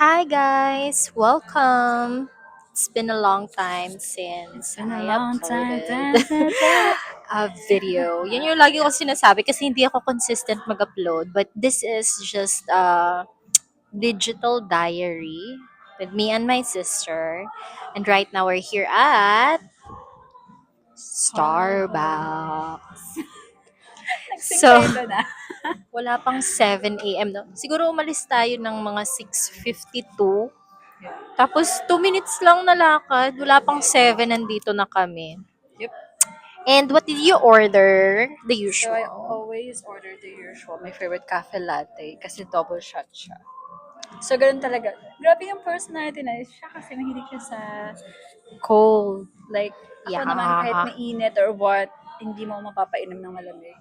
Hi guys, welcome. It's been a long time It's since been a I long time. uploaded Da, da, da. a video. Yan yung lagi ko sinasabi kasi hindi ako consistent mag-upload. But this is just a digital diary with me and my sister. And right now we're here at Starbucks. Nagsing So, tayo doon ah. wala pang 7 a.m. No? Siguro umalis tayo ng mga 6:52. Tapos 2 minutes lang na lakad, wala pang 7 nandito na kami. Yep. And what did you order? The So I usual. always order the usual, my favorite cafe latte kasi double shot siya. So ganun talaga. Grabe yung personality na siya kasi mahilig siya sa cold. Like, ako naman kahit Yeah. mainit or what, hindi mo mapapainom ng malamig.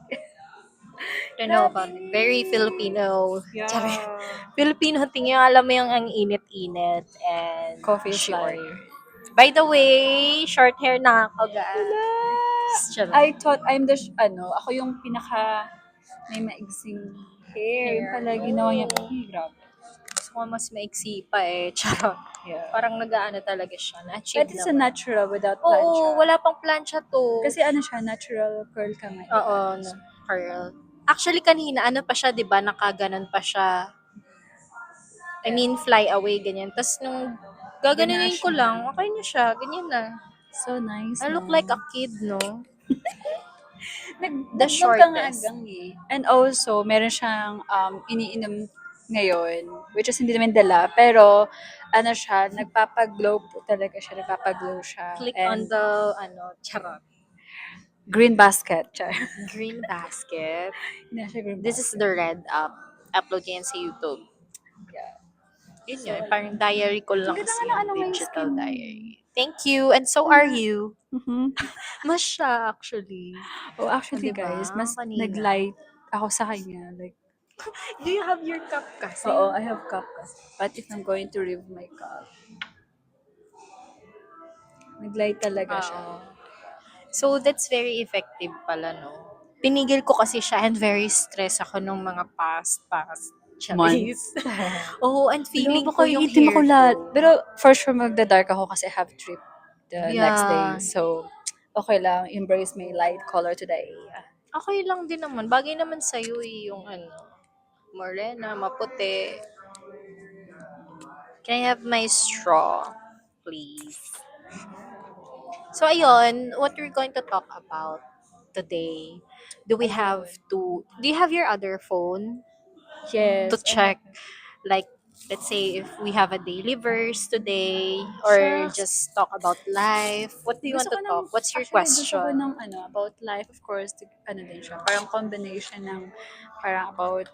Don't know Grabe. about it. Very Filipino. Tsari. Yeah. Filipino thing yung alam mo yung ang init-init and Coffee is she life. ordered. By the way, short hair na ako Wala. guys. Tsari. I thought I'm the, ako yung pinaka may maigsing hair. Yung Hair. pala ginawa niya. Oh. Ay, grabe. Gusto ko mas maiksi pa eh. Charot. Yeah. Parang nag-aano talaga siya. Na-achieve But it's a naman. natural without Oo, plancha. wala pang plancha to. Kasi ano siya, natural curl ka nga, di Oo, ba? no, curl. Actually, kanina, ano pa siya, di ba? Nakaganon pa siya. I mean, fly away, ganyan. Tapos nung gaganunin Ganache ko niya. lang, okay na siya. Ganyan na. So nice, I no? look like a kid, no? The Nagdagdag ka nga shortest. agang eh. And also, meron siyang iniinom ngayon, which is hindi naman dala, pero ano siya, nagpapaglow po talaga siya, nagpapaglow siya. Click on And the, charot, green basket, char. green basket. Hindi na siya green This is basket. the red app. Upload yan sa YouTube. Yeah. Yun So, yun. Parang diary ko ang lang ganda nga kasi ng yung ano ngayong digital skin mo. diary. Thank you. And so Oo are nga. you. Mhm. Mas siya, actually. Oh, O, actually diba? guys, mas Kanina. nag-light ako sa kanya. Like, Do you have your cup kasi? oo, I have cup kasi. But if I'm going to remove my cup, nag-light talaga siya. Oo. So, that's very effective pala, no? Pinigil ko kasi siya and very stressed ako nung mga past Months. Charis. Oo, and Hello, feeling ko baka yung ihitim ako hair lahat. ko. Pero for sure magda-dark ako kasi I have trip the next day. Yeah. So, okay lang. Embrace my light color today. Okay lang din naman. Bagay naman sa'yo yung morena, maputi. Can I have my straw, please? So, ayun, what we're going to talk about today. Ayun. Do you have your other phone to Yes, I have. check, like, let's say if we have a daily verse today, or Shucks. just talk about life? What do you want Gusto to ko ng, talk? What's your actually gusto ko question? ng about life, of course, ano din siya, parang combination ng, parang about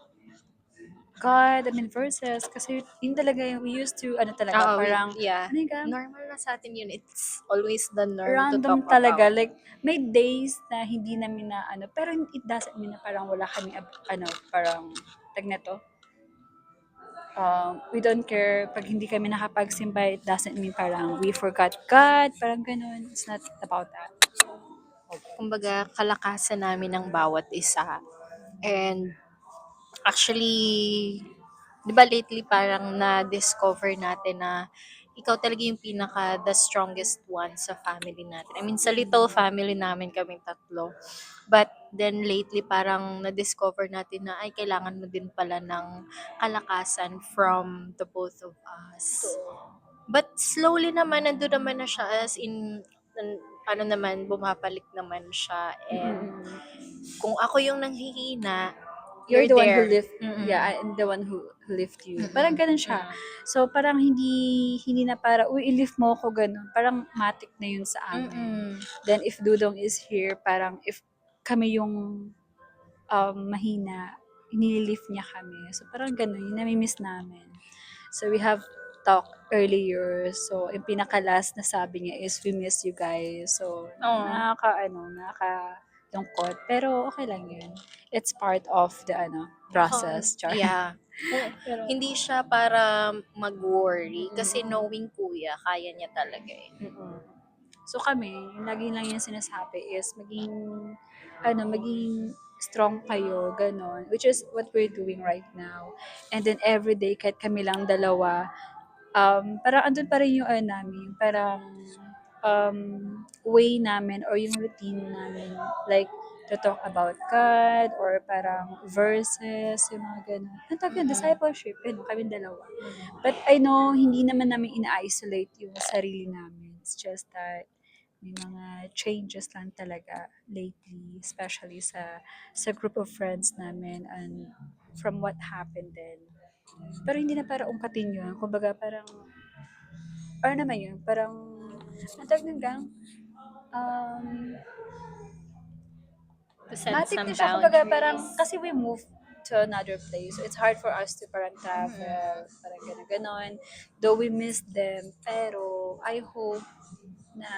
God, I mean, verses, kasi yun talaga yung, we used to, talaga, Oo, parang, yeah. ano yung Normal na sa atin yun. It's always the norm to random talk talaga, about. like, may days na hindi namin na, pero it doesn't mean na parang wala kami, parang, tag na to, we don't care pag hindi kami nakapagsimba, it doesn't mean parang we forgot God, parang ganun, it's not about that. Kumbaga, kalakasan namin ng bawat isa. And actually, 'di ba lately parang na-discover natin na ikaw talaga yung pinaka the strongest one sa family natin. I mean, sa little family namin kaming tatlo. But then lately parang na-discover natin na ay kailangan mo din pala ng kalakasan from the both of us. But slowly naman nandun naman na siya, as in ano naman, bumabalik naman siya. And kung ako yung nanghihina, You're you're the one who there. lift, Mm-mm. yeah, I'm the one who lift you. Parang Mm-mm. ganun siya. So, parang hindi na para, uy, i-lift mo ako, ganun. Parang matic na yun sa amin. Mm-mm. Then, if Dudong is here, parang if kami yung mahina, inililift niya kami. So, parang ganun, yun namimiss namin. So, we have talked earlier. So, yung pinaka-last na sabi niya is, we miss you guys. So, Oo. lungkot. Pero, okay lang yun. It's part of the, process. Char. Yeah. Kung Pero, hindi siya para mag-worry kasi knowing kuya, kaya niya talaga eh. so kami, yung lagi lang yung sinasabi is maging strong kayo, ganon. Which is what we're doing right now. And then every day, kahit kami lang dalawa, parang andun pa rin yung ano namin, parang um, way namin or yung routine namin, like to talk about God or parang verses, yung mga ganun. Ang tawag yun, Mm-mm. discipleship, yun, kami dalawa. But I know, hindi naman namin ina-isolate yung sarili namin. It's just that may mga changes lang talaga lately, especially sa group of friends namin and from what happened then. Pero hindi na para ungkatin yun. Kumbaga parang, ano naman yun, parang, ang tawag nun gang, um, To set matik na some siya. Kumbaga parang, boundaries. kasi we moved to another place. So it's hard for us to parang Mm-mm. travel, parang gano'n-ganon. Though we miss them, pero I hope na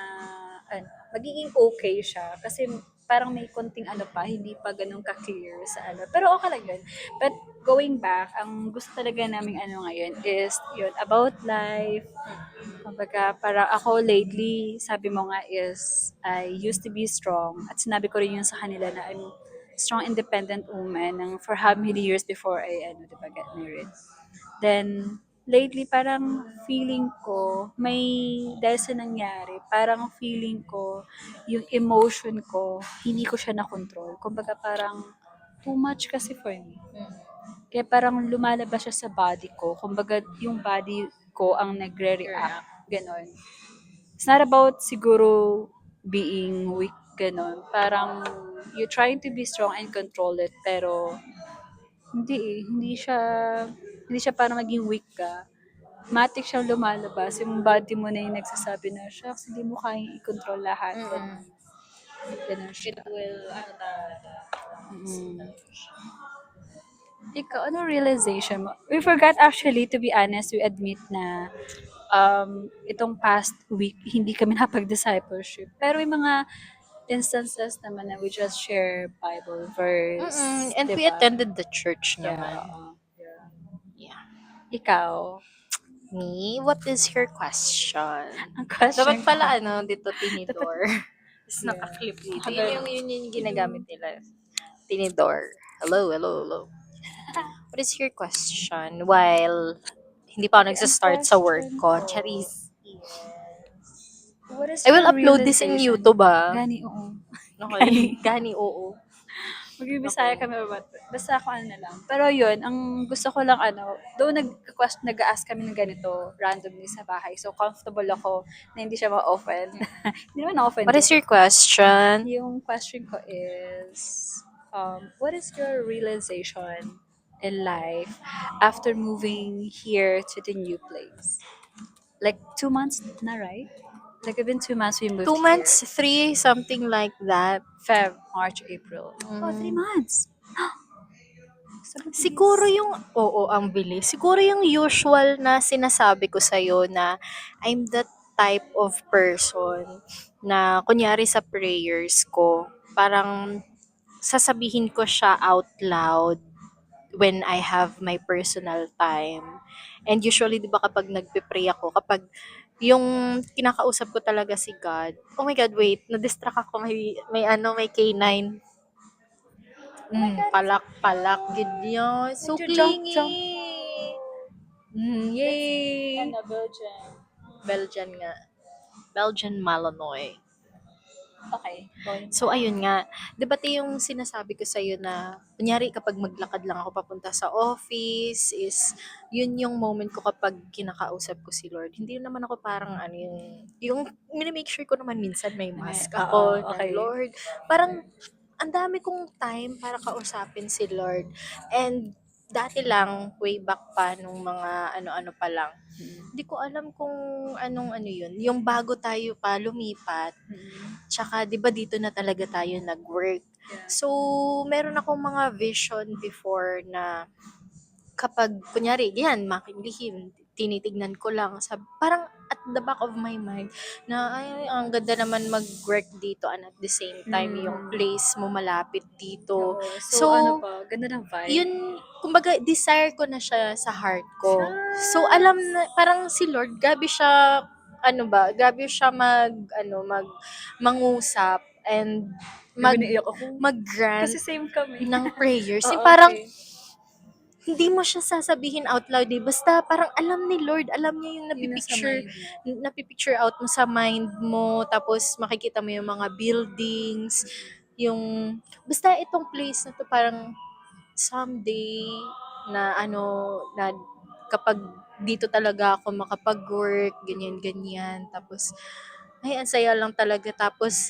magiging okay siya. Kasi parang may konting ano pa, hindi pa ganun ka-clear sa ano. Pero okay lang yun. But going back, ang gusto talaga namin ano ngayon is yun, about life. Kumbaga, para ako lately, sabi mo nga is, I used to be strong. At sinabi ko rin yun sa kanila na I'm strong independent woman ng for how many years before I diba, get married. Then, lately, parang feeling ko, may, dahil sa nangyari, parang feeling ko, yung emotion ko, hindi ko siya na-control. Kumbaga parang, too much kasi for me. Kaya parang lumalabas siya sa body ko. Kumbaga, yung body ko ang nagre-react. Ganon. It's not about siguro being weak, ganon. Parang, you're trying to be strong and control it, pero hindi eh. Hindi siya para maging weak ka. Matik siyang lumalabas. Yung body mo na yung nagsasabi na, shucks, hindi mo kayang i-control lahat. Mm-mm. Ganun. Ganun It siya. will, ano talaga, Mm. Ikaw, ano realization mo? We forgot actually, to be honest, we admit na itong past week, hindi kami napag-discipleship. Pero yung mga instances naman na we just share Bible Mm-mm. verse, And di we ba? attended the church Yeah, naman. oo. Yeah. Yeah. Ikaw, Me? What is your question? ang question Dapat ko, pala, dito dapat, tinidor. Tapos yeah. naka-flip dito. Hanggang, Yun yung ginagamit nila. Tinidor. Hello, hello, hello. What is your question? While hindi pa ako okay, ang nagsastart sa work question ko. ko Charis. is, what is I will your upload this in realization? YouTube, ah. Gani, oo. Okay. Gani. Gani, oo. Magbibisaya Okay. kami or what. Basta ako ano na lang. Pero yun, ang gusto ko lang though nag-ask kami ng ganito randomly sa bahay. So comfortable ako na hindi siya ma-offend. Hindi naman na-offend What yun. is your question? Yung question ko is, what is your realization in life after moving here to the new place? Like 2 months na, right? Like within 2 months we moved 2 months, here. 3, something like that. Feb, March, April. Oh, three Mm. months. Sobrang Siguro bilis. yung, oo, ang bilis. Siguro yung usual na sinasabi ko sa'yo na I'm the type of person na kunyari sa prayers ko, parang sasabihin ko siya out loud when I have my personal time. And usually, di ba kapag nagpe-pray ako, kapag yung kinakausap ko talaga si God, oh my God, wait, na-distract ako, may K9. Oh my God, it's Palak-palak, gid yun. So medyo jump, jump. clingy. It's, Yay! Belgian. Belgian nga. Belgian Malinois. Okay, going So, back. ayun nga. 'Di ba 'to yung sinasabi ko sa'yo na, kunyari kapag maglakad lang ako papunta sa office, is, yun yung moment ko kapag kinakausap ko si Lord. Hindi naman ako parang yung mini-make sure ko naman minsan may Ano, mask oo, ako na, okay. Lord, parang ang dami kong time para kausapin si Lord. And dati lang, way back pa nung mga ano-ano pa lang, Mm. hindi ko alam kung anong ano yun. Yung bago tayo pa lumipat, Mm. tsaka 'di ba dito na talaga tayo nag-work. Yeah. So, meron akong mga vision before na kapag kunyari yan, makinlihim, tinitignan ko lang sa parang at the back of my mind na ay ang ganda naman mag-work dito and at the same time yung Mm. place mo malapit dito. Oo. So, So, ano pa, ganda ng vibe. yun, kumbaga, desire ko na siya sa heart ko. So, Shucks. alam na, parang si Lord, gabi siya, gabi siya mangusap, and Grabe naiyak ako. mag-grant Kasi same kami. ng prayers. Yung Oo, parang, same. hindi mo siya sasabihin out loud eh. Basta parang alam ni Lord, alam niya yung Yung nasa napipicture, mind mo. napipicture out mo sa mind mo, tapos makikita mo yung mga buildings, yung, basta itong place na to parang someday na ano, na kapag dito talaga ako makapag-work, ganyan-ganyan. Tapos, ay, ang saya lang talaga. Tapos,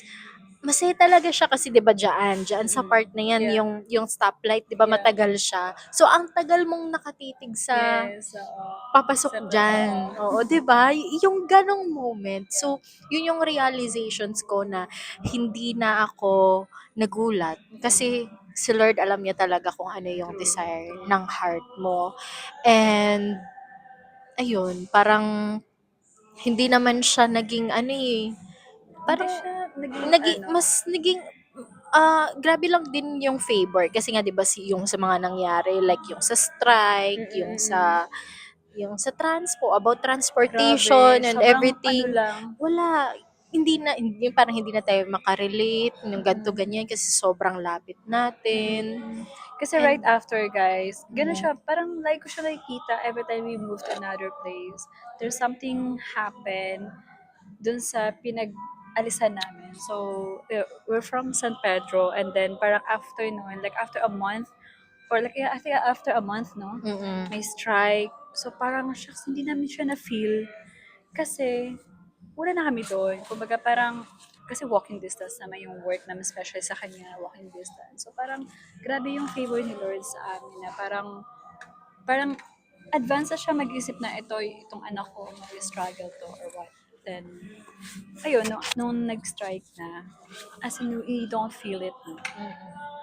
masaya talaga siya kasi 'di ba diyan sa part na 'yan Yeah. yung stoplight 'di ba Yeah. matagal siya. So ang tagal mong nakatitig sa Yes, oo. papasok Oo. diyan. Oo, 'di ba? Yung ganong moment. So yun yung realizations ko na hindi na ako nagulat kasi si Lord alam niya talaga kung ano yung True. desire True. ng heart mo. And ayun, parang hindi naman siya naging ano eh, Hindi parang siya naging ano. mas naging grabe lang din yung favor kasi nga 'di ba yung sa mga nangyari like yung sa strike, Mm-mm. yung sa transpo, about Grabe. transportation and Sobrang ano everything. lang. Wala, hindi parang hindi na tayo makarelate yung ganto Mm-mm. ganyan kasi sobrang lapit natin. Mm-mm. Kasi right And after, guys, ganun mm, siya, parang like ko siya nakikita every time we move to another place. There's something happen dun sa pinag-alisan namin. So, we're from San Pedro and then parang after noon, like after a month, or like, yeah, I think after a month, no? mm, May strike. So, parang, shucks, hindi namin siya na-feel. Kasi, wala na kami doon. Kumbaga, parang, kasi walking distance naman yung work naman, especially sa kanya, walking distance. So, parang, grabe yung favor ni Lord sa amin na parang, advance na siya mag-isip na itong anak ko, mag-struggle to or what. Then, ayun, nung nag-strike na, as in, you don't feel it, no?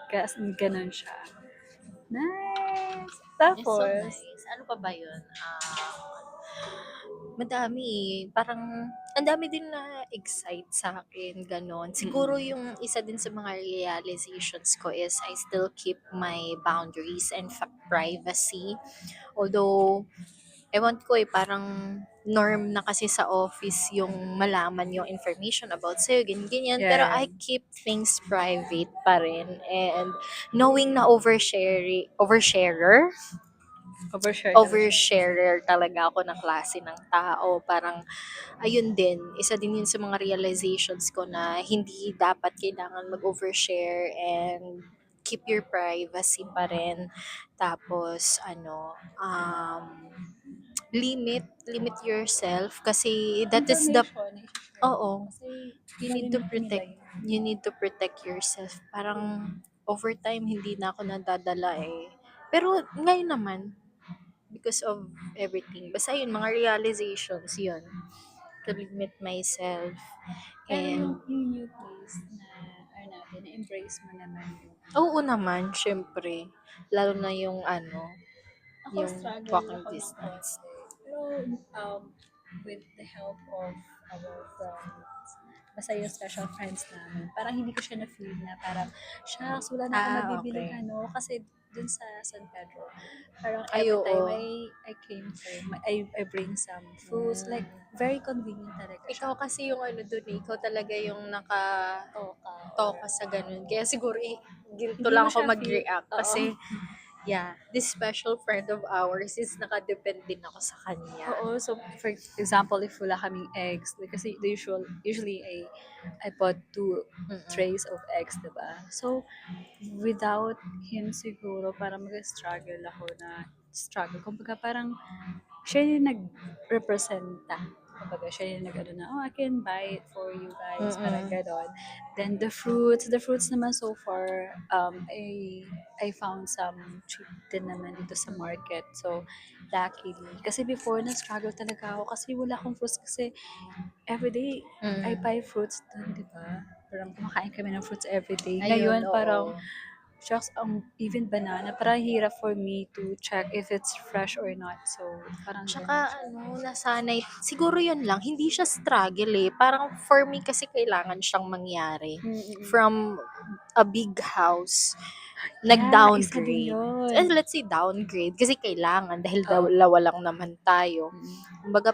Kasi ganun siya. Nice! it's so Tapos, nice. Ano pa ba yun? Madami eh. Parang, ang dami din na excite sa akin, ganon. Siguro yung isa din sa mga realizations ko is I still keep my boundaries and privacy. Although, ewan ko eh, parang norm na kasi sa office yung malaman yung information about sa'yo, ganyan. Pero yeah, I keep things private pa rin. And knowing na oversharer, overshare talaga siya. oversharer talaga ako ng klase ng tao. Parang, ayun din, isa din yun sa mga realizations ko na hindi dapat kailangan mag-overshare and keep your privacy pa rin. Tapos, limit yourself kasi that is the, Information na i-share mo. oo, Kasi, you need to malimit nila protect, yun. you need to protect yourself. Parang, overtime, hindi na ako nadadala eh. Pero, ngayon naman, because of everything. Basta yun, mga realizations, yun. To limit myself. Pero And, yung new place na, ano natin, na-embrace mo naman yung, oo naman, syempre. Lalo na yung ako yung struggle walking ako ng distance. konti. Pero, with the help of our friends, basta yung special friends namin, parang hindi ko siya na-feel na parang, shucks, wala na ako mabibiling Okay. kasi dun sa San Pedro, parang Ay, every time oo. I came home, I bring some fruits, like, very convenient talaga siya. Ikaw kasi yung dun eh, ikaw talaga yung Toka, toka sa ganun. Kaya siguro ginto hindi mo lang ako siya feel, mag-react oo. kasi yeah, this special friend of ours is nakadepend din ako sa kanya. Oo, so for example, if wala kaming eggs, like, kasi usually I bought two Mm-mm. trays of eggs, diba? So, without him siguro, parang mag-struggle ako na struggle. Kumbaga parang siya yung nag-representa. Kumbaga siya yung nag-ano na, oh, I can buy it for you guys, parang Mm-mm. ganon. Then the fruits naman so far, I found some cheap din naman dito sa market. So, luckily. Kasi before, na-struggle talaga ako kasi wala akong fruits kasi everyday I Mm. buy fruits dun, di ba? Parang kumakain kami ng fruits everyday. Ayun, Ngayon, parang, oo. shucks, even banana, parang hirap for me to check if it's fresh or not. So, parang ganun Tsaka siya. nasanay, siguro yun lang, hindi siya struggle eh. Parang for me kasi kailangan siyang mangyari. Mm-mm. From a big house, Yeah, isa din nag-downgrade. yun. Let's say downgrade kasi kailangan dahil Oo. dalawa lang naman tayo. Mm-mm. Kumbaga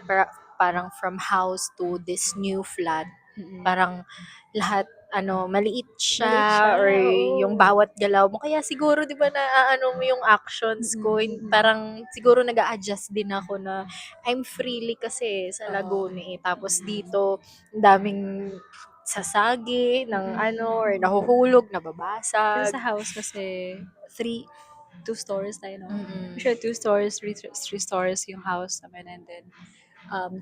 parang from house to this new flat, Mm-mm. parang lahat maliit Maliit siya siya, or yung oo. bawat galaw mo. Kaya siguro 'di ba naaano mo yung actions ko, Mm. parang siguro nag-a-adjust din ako na I'm freely kasi sa Oo. Laguna, eh. Tapos dito ang daming sasagi ng or nahuhulog, Kasi nababasag. sa house kasi, two stories tayo, no? Mm. Sure, two stories, three stories yung house namin, and then,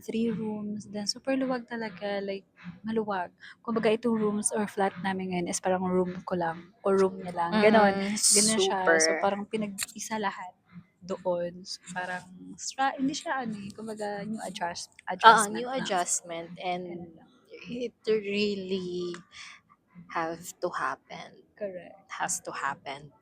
three rooms, then super luwag talaga, like, maluwag. Kumbaga, itong rooms or flat namin ngayon is parang room ko lang, or room niya lang, ganon. Ganon siya, so Super. parang pinag-isa lahat doon. So, parang, hindi siya kumbaga, new New adjustment na. adjustment Ano and lang, it really have to happen. correct. Has to happen.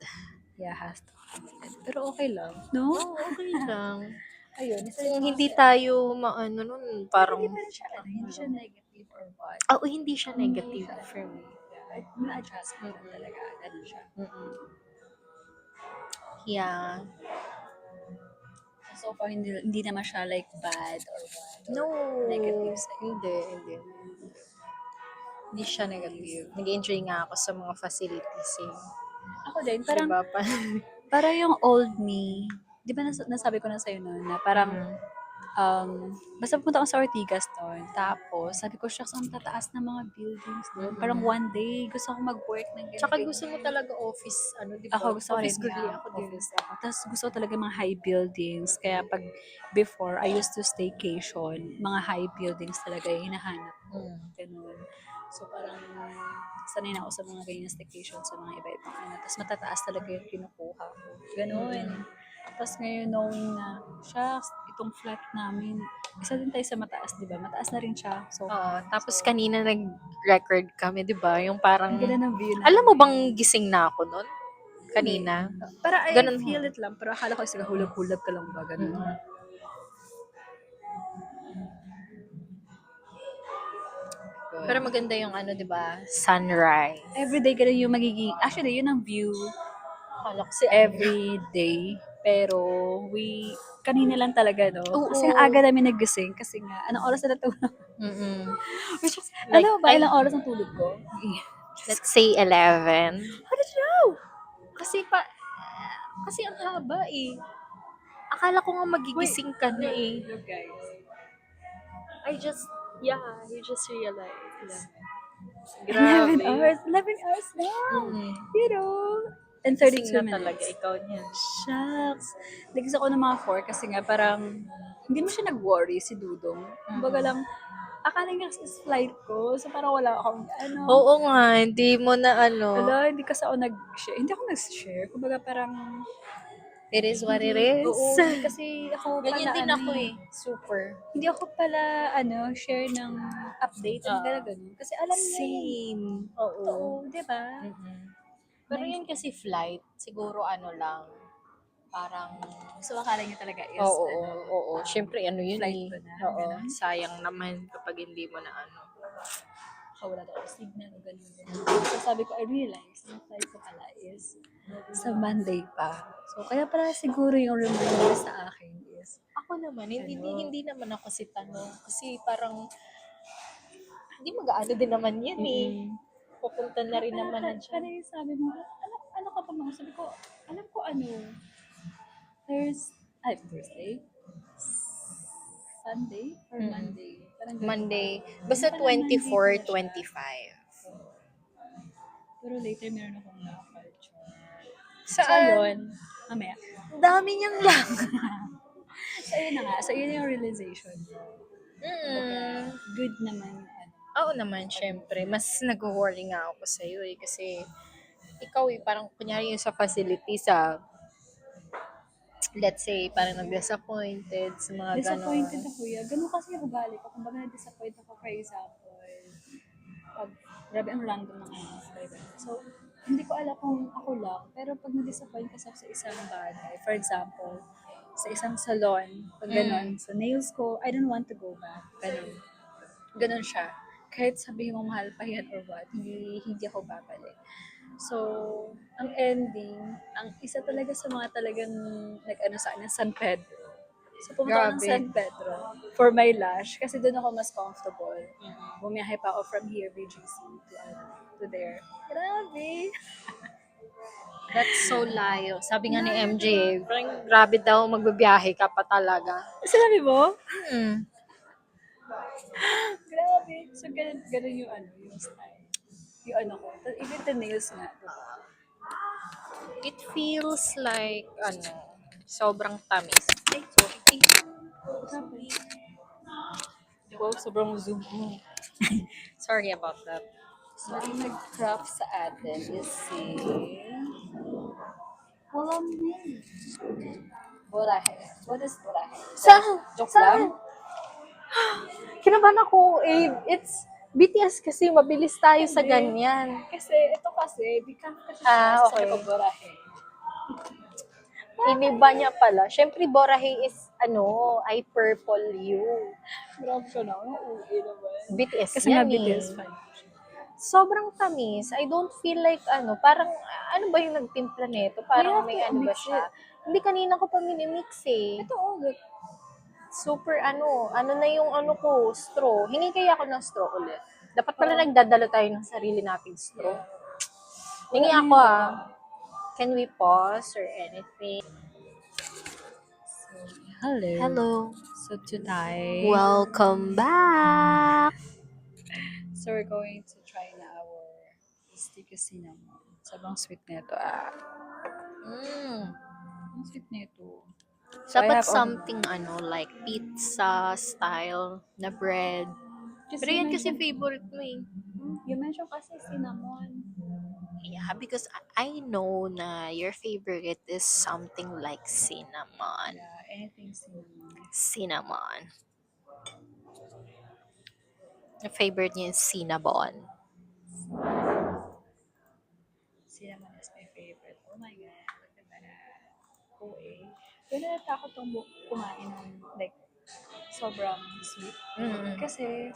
Yeah, has to happen. Pero okay lang, no? Oo, okay lang. Ayun, isa rin Kung to hindi kasi, tayo maano nun, pero parang hindi pa rin siya, hindi siya negative or what. oo, hindi siya Hindi negative siya, for me. new adjustment lang Mm, talaga, ganun siya. mm. Yeah. So far, hindi naman siya like bad or what, or No, negative sa'yo. hindi. Hindi siya negative. Nag-enjoy nga ako sa mga facilities, eh. Ako din, 'Di parang, ba yung old me, di ba nasabi ko na sa'yo noon na parang, mm. basta pumunta ako sa Ortigas doon, tapos sabi ko, shucks, ang tataas ng mga buildings doon. Parang one day, gusto ko mag-work ng Tsaka gusto mo ganyan-ganyan. talaga office, 'di ba? Ako gusto ko rin, Office girly yeah, ako din. office ako. Tapos gusto ko talaga mga high buildings. Kaya pag before, I used to staycation, mga high buildings talaga yung hinahanap ko. Mm. Ganun. So parang sanay na ako sa mga ganyan staycation sa mga iba-ibang Tapos matataas talaga yung kinukuha ko. Ganun. Tapos ngayon knowing na, shucks, itong flat namin, isa din tayo sa mataas, di ba? Mataas na rin siya so Oo, far. tapos So, kanina nag-record kami, 'di ba? Yung parang ang ganda ng view alam mo namin. bang gising na ako nun? Hindi. Kanina? Para I Ganun feel it lang. Pero akala ko is hulog-hulog ka lang ba? Ganun. Mm. Pero maganda yung 'di ba? Sunrise. Everyday ganun yung magiging, actually, yun ang view Akala ko si every day. Pero, kanina lang talaga, no? Oo. Kasi ang aga namin nagising. Kasi nga, anong oras na natulog? Mm. Which is, Like, alam mo ba, ilang oras ang tulog ko? let's say 11. How did you know? Kasi kasi ang haba eh. Akala ko nga Wait, magigising ka na eh. look guys. You just realized. 11 Grabe. hours. 11 hours na. Mm. You know? And Gising 32 na talaga minutes. ikaw niyan. Shucks. Nagis ako ng mga 4 kasi nga parang hindi mo siya nag-worry si Dudong. Kumbaga lang, akala niya kasi is flight ko. So parang wala akong Oo nga, hindi mo na hindi kasi ako nag-share. Hindi ako nag-share. Kumbaga parang, it is what it hindi, is. oo, hindi kasi ako Ganyan pala din ako eh. Super. Hindi ako pala share ng update. Hindi ka ganun. Kasi alam niya yun. Same. Totoo, di ba? Mm-mm. Pero yun kasi flight, siguro lang, parang, So akala niya talaga is, oo. Siyempre, yun flight eh. ko na. Oo, Ganun. sayang naman kapag hindi mo na Wala daw ako signal o ganun. So sabi ko, I realized, yung flight ko pala is sa Monday pa. So kaya pala siguro yung reminder sa akin is, Ako naman, hindi naman ako si tanong. Kasi parang, hindi mag-aano din naman yan eh. Pupunta na rin naman na dyan. yung sabi mo, ano ka pa mga? Sabi ko, alam ko Thursday? Sunday? Or Monday? Parang ganun. Monday. Basta Pala Monday 24, pala siya. 25. Pero later meron akong culture. So Saan? yun, mamaya. Dami niyang lang. So yun na nga. So yun yung realization ko. Good naman yung Oo naman, syempre. Mas nag-worry nga ako sa'yo eh. Kasi, ikaw parang kunyari yung sa facility let's say, parang nag-disappointed sa mga disappointed ganon. ako ganun kasi yung ugali ko. Kung baga na-disappoint ako, for example, pag grabe ang random ng So, hindi ko alam kung ako lang, pero pag na-disappoint kasi ako sa isang bagay, for example, sa isang salon, pag ganun, sa nails ko, I don't want to go back. Ganun siya. Kahit sabihin mo mahal pa yan or what, hindi ako babalik. So, ang ending, ang isa talaga sa mga talagang sa akin, San Pedro. So, pumunta ako ng Grabe. San Pedro for my lash kasi doon ako mas comfortable. Bumiyahe pa ako from here, BGC, to there. Grabe! That's so layo. Sabi nga ni MJ, parang grabe daw magbabiyahe ka pa talaga. Sinabi mo? Hmm. Grabe. So, ganun yung yung style. Yung ano ko. Even the nails nga, diba? It feels like, sobrang tamis. Ay, sorry. Wow, sobrang zoom ko. Sorry about that. So, ang nag-craft sa atin is si... Walang name. Borahe. What is Borahe? Saan? Joke Saan? lang? Kinabahan ako, it's BTS kasi mabilis tayo sa Hindi. ganyan. Kasi, ito kasi, bigyan kasi siya. Ah, Sabi ko, okay. Borahe. Iniba niya pala. Siyempre, Borahe is, ay purple you. Grabe ka na. Ang uwi naman. BTS Kasi nga yan BTS eh. fan. Sobrang tamis. I don't feel like, parang, ano ba yung nagtimpla nito? Parang We may have to ano ba mix siya? it. Hindi, kanina ko pa minimix eh. Ito, look. Super ano na yung ko, straw. Hingi kaya ako ng straw ulit. Dapat pala nagdadala tayo ng sarili nating straw. Hingi ako Can we pause or anything? Hello. Hello. So today, Welcome back. so we're going to try na our sticky cinnamon. Sobrang sweet nito Ang sweet nito. So I Dapat have something like pizza style na bread. Pero yan kasi favorite mo eh. You mentioned kasi cinnamon. Yeah, because I know na your favorite is something like cinnamon. Yeah, anything cinnamon. Cinnamon. Yung favorite niya is cinnamon. Cinnamon is my favorite. Oh my God, look at that. Pero natakot akong kumain ng like sobrang sweet. Kasi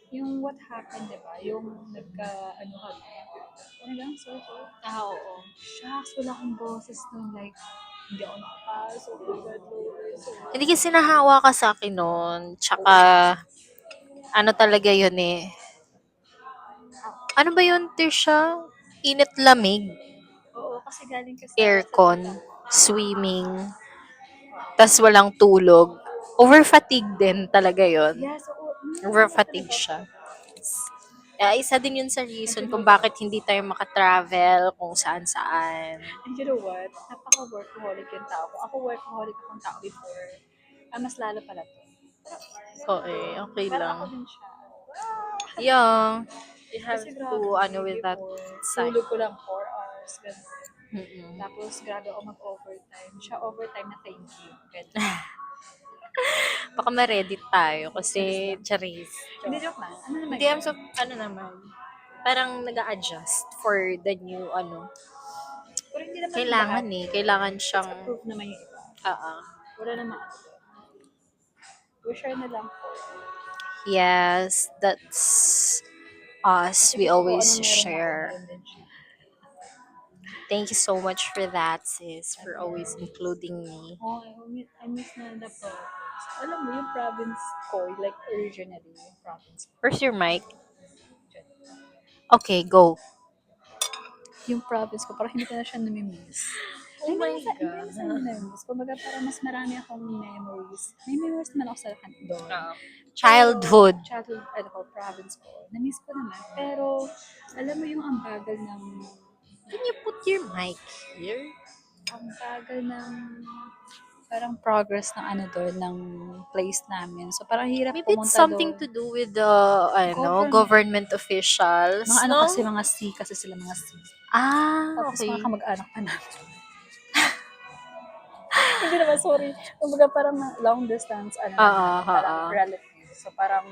yung what happened, di ba? Yung ano kami. Ano lang, sorry. Oo. Shucks, wala akong boses nun. Like, hindi ako nakapasok. Oh my God, Lord. So, Hindi kasi nahawa ka sa akin noon. Tsaka, ano talaga yun eh. Ano ba yun, Tisha? Init lamig, oo, kasi galing ka sa aircon, swimming, tas walang tulog. Over-fatigue din talaga yun. Yeah, so, Over-fatigue siya. Isa din yun sa reason kung bakit hindi tayo makatravel kung saan-saan. And you know what? Napaka-workaholic yung tao ko. Ako workaholic akong tao before. Mas lalo pala to. Okay Pero lang. ako din siya. Yeah. You have Kasi to, grabe, with that before, side. tulog ko lang 4 hours, ganun. Mm-mm. Tapos, grabe ako mag-overtime. Siya overtime na thank you. Ganun. Baka ma-ready tayo kasi charis. Hindi, joke lang. Ano naman Hindi, so, naman, parang nag-a-adjust for the new, Pero hindi naman kailangan lahat. kailangan It's siyang, approved naman yung iba. ah, Wala naman We share na lang po. yes, that's us. Kasi We gusto ko always anong meron share. ako, din siya. Thank you so much for that, sis, for always including me. Oh, I miss na the province. Alam mo, yung province ko, like originally, yung province ko. Where's your mic? Okay, go. Yung province ko, parang hindi ko na siya namimiss. Oh my Hindi God. na sa namimiss. Kumbaga, parang mas marami akong memories. May memories naman ako sa doon. Childhood. Childhood, province ko. Namiss ko naman. Pero, alam mo yung ang bagal ng Can you put your mic here? ang bagal ng parang progress ng doon, ng place namin. So, parang hirap Maybe it's pumunta something doon. to do with the government officials, Mga no? kasi mga C, kasi sila mga C. Tapos Okay. mga kamag-anak pa namin. Hindi naman, sorry. Kumbaga parang long distance, parang relatives. So, parang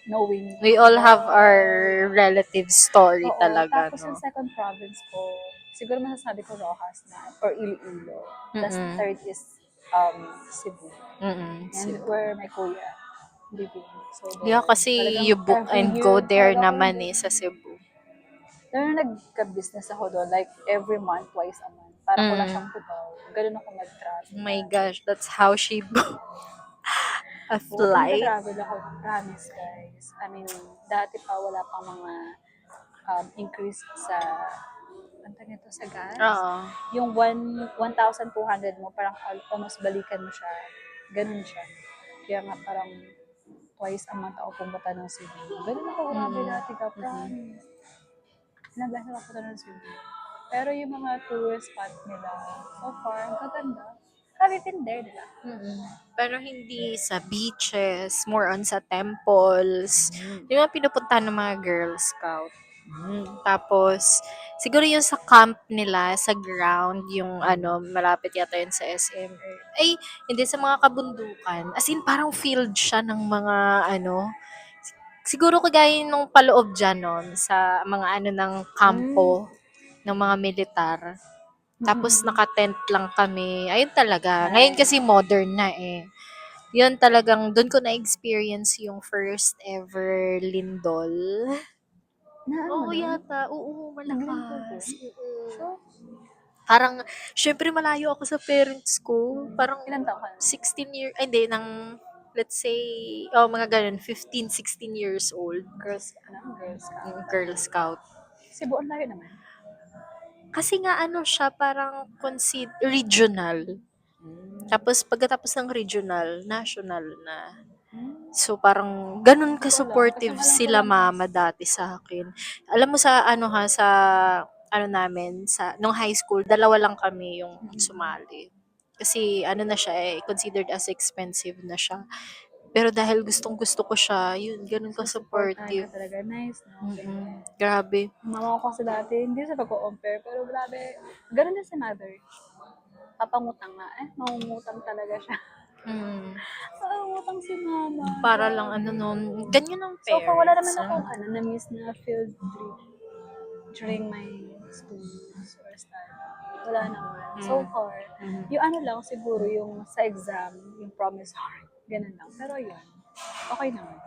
knowing. We all have our relative story Oo, talaga, tapos no? yung second province ko, siguro masasabi ko Rojas na, or Iloilo. Tapos third is Cebu. And Cebu. where my kuya living. So, Yeah, kasi you book and go there naman sa Cebu. Pero nagka-business ako doon, like every month, twice a month. Parang wala Mm. siyang pubaw. Ganun ako mag-travel. Oh my gosh, that's how she booked a Oo, pag flight. nagka-travel ako, promise guys. I mean, dati pa wala pang mga increase sa ano tawag nito, sa gas. Oo. Yung 1,200 mo, parang almost balikan mo siya. Ganun siya. Kaya nga parang twice a month ako pumunta ng Cebu. Ganun ako grabe dati ka, promise. Ilang beses ako punta ng Cebu. Pero yung mga tourist spot nila, so far, ang gaganda. Have you been there, diba? Pero hindi sa beaches, more on sa temples. Yung mga pinupuntahan ng mga Girl Scout. Tapos, siguro yung sa camp nila, sa ground, yung ano, malapit yata yun sa SM. Ay, hindi, sa mga kabundukan. As in, parang field siya ng mga, ano, siguro kagaya nung paloob dyan, nun, sa mga ano ng kampo, ng mga militar. Tapos, naka-tent lang kami. Ayun talaga. Ngayon kasi modern na eh. Yun talagang, doon ko na-experience yung first ever lindol. Na ano Oo, mo doon? yata. Oo, Naglingkod malakas. doon? So, Parang, syempre malayo ako sa parents ko. Parang ilan taon ka na? 16 years, ay hindi, let's say, mga ganun, 15, 16 years old. Girls, Girls ka. Girl Scout. Cebu, ang layo naman. Kasi nga ano siya, parang regional. Tapos pagkatapos ng regional, national na. So parang ganun ka-supportive sila mama dati sa akin. Alam mo sa ano ha, sa ano namin, sa nung high school, dalawa lang kami yung sumali. Kasi ano na siya eh, considered as expensive na siya. Pero dahil gustong-gusto ko siya, yun, ganun Supportahan ka-supportive. ka talaga. Nice, no? Grabe. Mama ko kasi dati, hindi sa pag-compare, pero grabe, ganun din si mother. Papangutang nga. Mangungutang talaga siya. Mangungutang si mama. Para lang ano nun, ganyan ang So far, wala naman parents. akong na-miss na field trip during my schools or study. Wala naman. So far, yung ano lang siguro, yung sa exam, yung promissory, ganun lang. Pero yun, okay naman.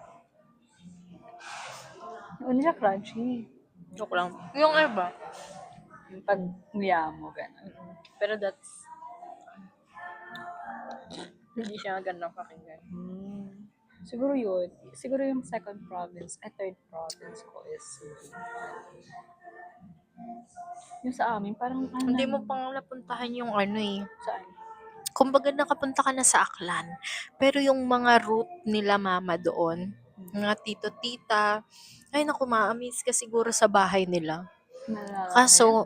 Yung una siya crunchy. Joke lang. Yung iba. Yung pag nguya mo, ganun. Pero that's, hindi siya gandang pakinggan. Siguro yun. Siguro yung second province, third province ko is yung sa amin, parang ano Hindi mo naman, pang napuntahan yung ano eh. saan? Kumbaga nakapunta ka na sa Aklan. Pero yung mga route nila mama doon, mga tito-tita, ay naku, ma-amaze ka siguro sa bahay nila. Malalaki. Kaso,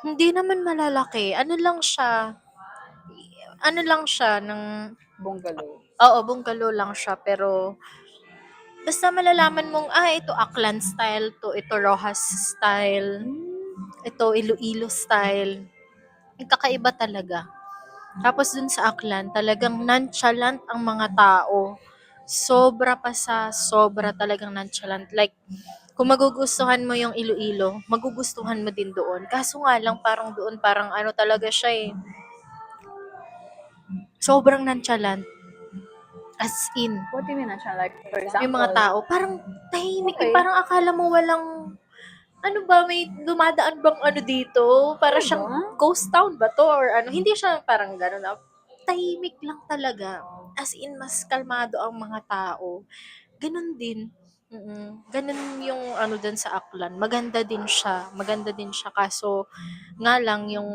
hindi naman malalaki. Ano lang siya, ng, Bungalow. oo, bungalow lang siya, pero, basta malalaman mong, ito Aklan style, ito Rojas style, ito Iloilo style. Kakaiba talaga. Tapos dun sa Aklan, talagang nonchalant ang mga tao. Sobra talagang nonchalant. Like, kung magugustuhan mo yung Iloilo, magugustuhan mo din doon. Kaso nga lang, parang doon, parang ano talaga siya eh. Sobrang nonchalant. As in, What do you mean siya? Like, for example, yung mga tao, parang tahimik. Okay. Parang akala mo walang, ano ba, may dumadaan bang ano dito? Para Ano siyang ba? ghost town ba to? Or ano, hindi siya parang gano'n na. Tahimik lang talaga. As in, mas kalmado ang mga tao. Ganun din. Ganun yung ano dun sa Aklan. Maganda din siya. Maganda din siya. Kaso, nga lang, yung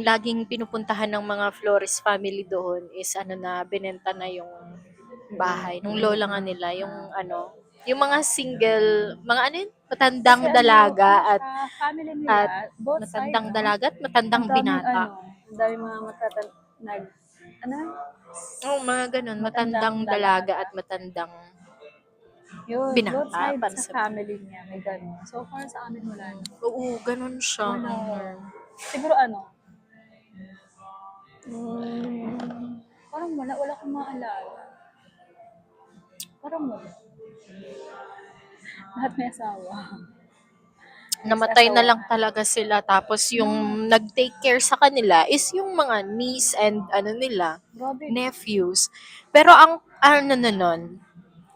laging pinupuntahan ng mga Flores family doon is ano na, binenta na yung bahay. Nung lola nga nila, yung ano, yung mga single, mga ano yun? Matandang Kasi dalaga ano at siya, family nila, at both side, matandang dalaga at matandang ang daming binata. ang daming mga ano? Oo, mga ganun. Matandang Matandang dalaga dalaga. at matandang Yun, both binata. sides Para sa sa family niya, may ganun. So far sa amin wala na. Oo, ganun siya. Wala. Siguro ano, parang wala akong maalala. Parang wala. Lahat may asawa. Namatay na lang talaga sila. Tapos yung nag-take care sa kanila is yung mga niece and ano nila, Grabe. nephews. Pero ang ano nun,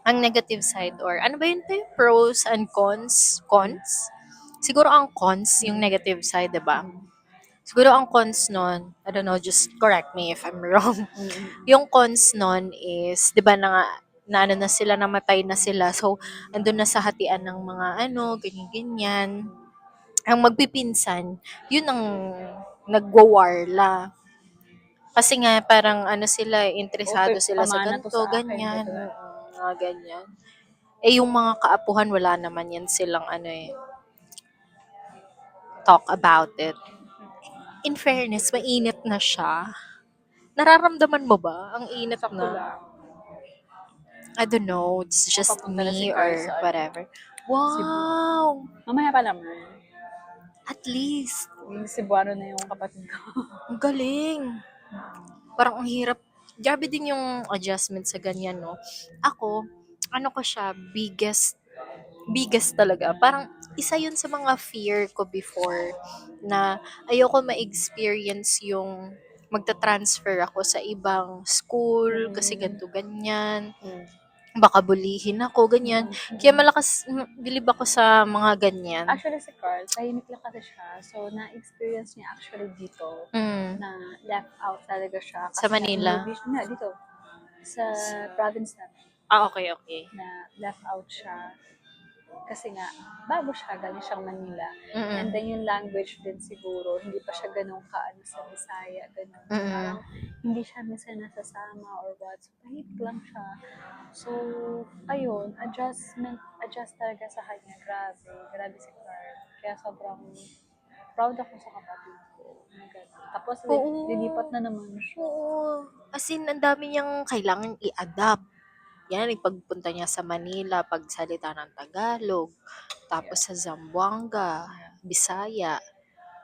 ang negative side or ano ba yun tayo? Pros and cons? Cons? Siguro ang cons, yung negative side, diba? Siguro ang cons nun, I don't know, just correct me if I'm wrong. Mm. Yung cons nun is, 'di ba na ano na sila, namatay na sila. So, andun na sa hatian ng mga ano, ganyan-ganyan. Ang magpipinsan, yun ang nagwa-warla. Kasi nga parang ano sila, interesado sila sa Pamana to ganito, sa akin, ganyan. gano'n. Mga ganyan. Eh yung mga kaapuhan, wala naman yan silang ano talk about it. In fairness, mainit na siya. Nararamdaman mo ba ang init Sakto na? lang. I don't know, it's just Papunta na si me Carl or sa whatever. Cebu. Wow! Mamaya pa naman. At least, Yung Cebuano na yung kapatid ko. ang galing. Parang ang hirap. Grabe din yung adjustment sa ganyan, no? Ako, ano ko siya, biggest talaga. Parang isa yun sa mga fear ko before na ayoko ma-experience yung magta-transfer ako sa ibang school kasi ganito ganyan. Mm. Baka bulihin ako, ganyan. Kaya bilib ako sa mga ganyan. Actually, si Carl, tahimik lang kasi siya. So, na-experience niya actually dito Mm. na left out talaga siya. Sa Kasi Manila? nga, dito. Sa province namin. Okay, okay. Na left out siya. Kasi nga, bago siya, galing siyang Manila. Mm-mm. And then yung language din siguro, hindi pa siya ganun kaano sa Bisaya, ganun. So, Mm-mm. parang hindi siya minsan nasasama or what. So, tahimik lang siya. So, ayun, adjust talaga sa kanya. Grabe si Carl. Kaya sobrang proud ako sa kapatid ko. Na ganun. Tapos, Oo. lilipat na naman siya. Oo. As in, ang dami niyang kailangan i-adapt. Yan, pagpunta niya sa Manila, pagsalita ng Tagalog, tapos sa Zamboanga, Bisaya.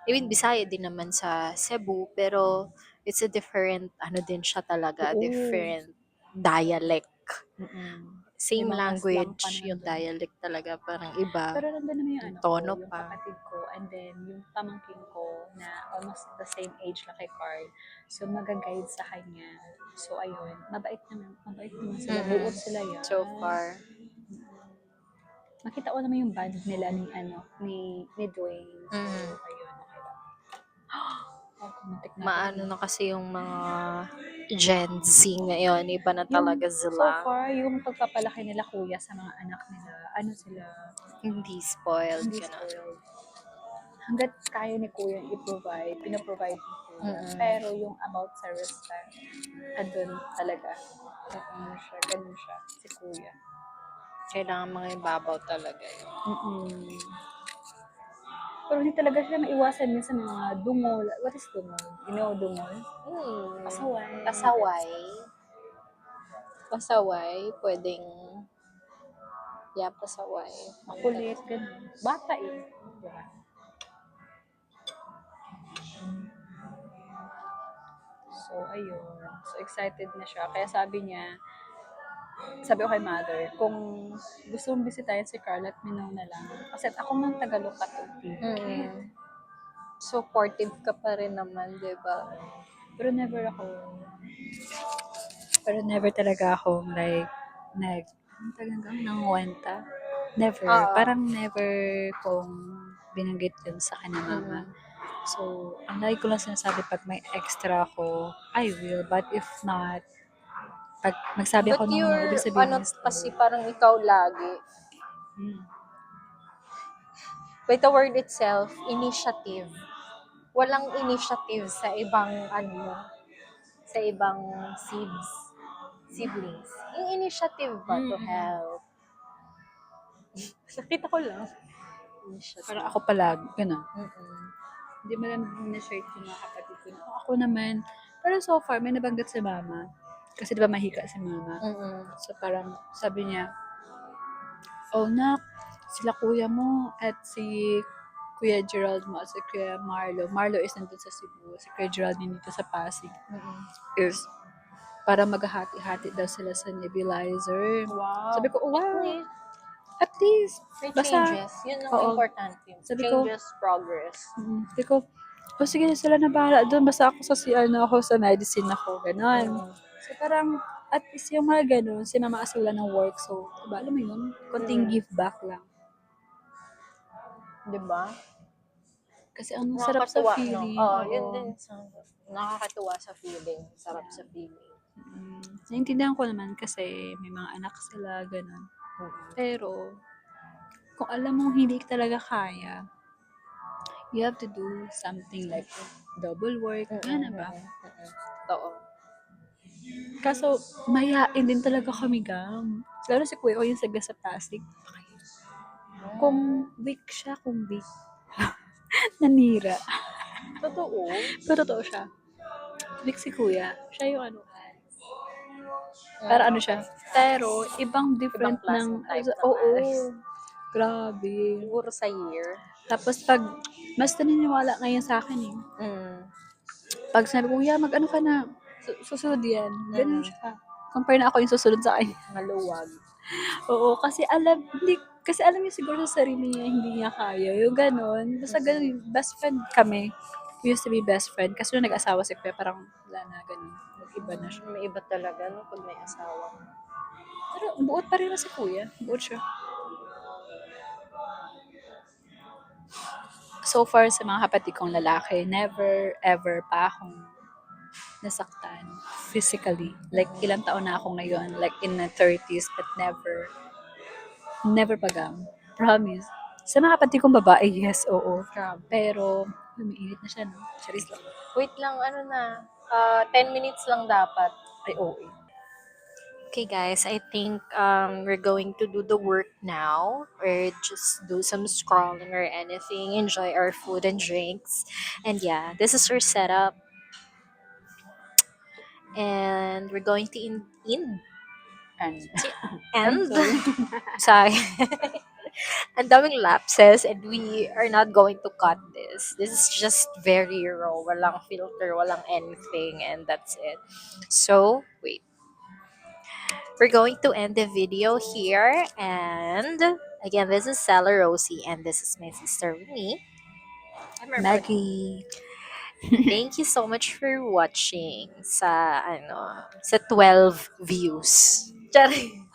I mean, Bisaya din naman sa Cebu, pero it's a different, ano din siya talaga, Oo. different dialect. Mm-mm. Same May mga slang pa language, naman yung dun. dialect talaga, parang iba. Pero nandun naman yung Yung ano ko, tono yung pa. kapatid ko, and then yung pamangkin ko na almost the same age lang kay Carl. So, mag-guide sa kanya. So, ayun, mabait naman sila. Mm-mm. Buo sila yan. So far. Makita ko naman yung band nila ni Dwayne. So, Mm. ayun, okay lang. Oh, muntik na Maano ako. na kasi yung mga Gen Z ngayon, iba na Yung, talaga so sila. far, yung pagpapalaki nila kuya sa mga anak nila, ano sila, Hindi spoiled, hindi gano'n. spoiled. Hanggat kaya ni kuya i-provide, pinaprovide ni kuya. Mm-mm. Pero yung about sa respect, andun talaga. Ganun siya, si kuya. Kailangan mga ibabaw talaga yun. Mm-mm. Pero hindi talaga siya maiwasan yun sa mga dungol. What is dungol? You know dungol? Pasaway. Pasaway. Pasaway, pwedeng, pasaway. Makulit, ganun. Bata eh. Diba? So, ayun. So, excited na siya. Kaya sabi ko kay mother, kung gusto mong bisitahin si Carl, let me know na lang. Kasi ako nang Tagalukat ng ticket. Supportive ka pa rin naman, di ba? Pero never talaga akong talagang nangwenta. Never. Oo. Parang never kong binanggit yun sa kanya mama. So, ang lagi ko lang sinasabi pag may extra ako, I will. But if not, pag magsabi But ako ng you're, ibig sabihin ano ng kasi story. parang ikaw lagi. By the word itself, initiative. Walang initiative sa ibang sa ibang siblings. Yung initiative ba to help? Nakita ko lang. Initiative. Parang ako palagi, gano'n. Mm-mm. Hindi mo lang na-share ko mga kapatid ko. Ako naman, pero so far, may nabanggit si mama. Kasi di ba mahika si mama. Mm-mm. So parang sabi niya, oh nak, sila kuya mo at si Kuya Gerald mo at si Kuya Marlo. Marlo is nandun sa Cebu. Si Kuya Gerald nandito sa Pasig. Mm-mm. Is para maghahati-hati daw sila sa nebulizer. Wow. Sabi ko, oh, wow. At At least, may basta, changes. Yun ang oo. importante. Sabi ko, Changes, progress. Sabi ko, oh sige, sila na bahala doon. Basta ako sa CR na ako, sa medicine ako, gano'n. So parang, at least yung mga gano'n, si mama kasi wala ng work. So, diba, alam mo yun, konting give back lang. Di ba? Kasi ang sarap sa Nakakatuwa, no? feeling. Oo, Oo. yun din. Nakakatuwa sa feeling. Sarap sa feeling. Naintindihan ko naman kasi may mga anak sila, ganun. Pero, kung alam mong hindi talaga kaya, you have to do something like double work, gana ba? Oo. Kaso, mayayain din talaga kami, gam. Lalo si Kuya O yung saga sa plastic. Kung weak siya, kung weak. Nanira. Totoo. Pero totoo siya. Weak si Kuya. Siya yung ano. Para ano siya. Pero, ibang different Ibang ng... klaseng type Oo. naman. Grabe. Siguro sa year. Tapos pag, mas naniniwala ngayon sa akin eh. Pag sabi ko, yeah, mag-ano ka na, susunod yan. Ganun siya. Compare na ako yung susunod sa kanya. Maluwag. Oo, kasi alam niya siguro sa sarili niya, hindi niya kaya. Yung ganun. Basta ganun, best friend kami. We used to be best friend. Kasi nung nag-asawa si Kuya, parang wala na, ganun. Mag-iba na siya. May iba talaga, no? Pag may asawa. Pero buot pa rin na si Kuya. Buot siya. So far sa mga kapatid kong lalaki, never ever pa akong nasaktan physically. Like, ilang taon na ako ngayon, like in my 30s, but never pa gam. Promise. Sa mga kapatid kong babae, yes, oo. Grabe. Pero, umiinit na siya, no? Charis lang. Wait lang, ano na. 10 minutes lang dapat. Ay, oo. Okay, guys, I think we're going to do the work now, or just do some scrolling or anything, enjoy our food and drinks. And yeah, this is our setup. And we're going to And, end. sorry. Sorry. Ang daming lapses, and we are not going to cut this. This is just very raw. Walang filter, walang anything, and that's it. So, wait. We're going to end the video here, and again, this is Sella Rosie, and this is my sister Winnie. Maggie. Thank you so much for watching sa 12 views. Charing.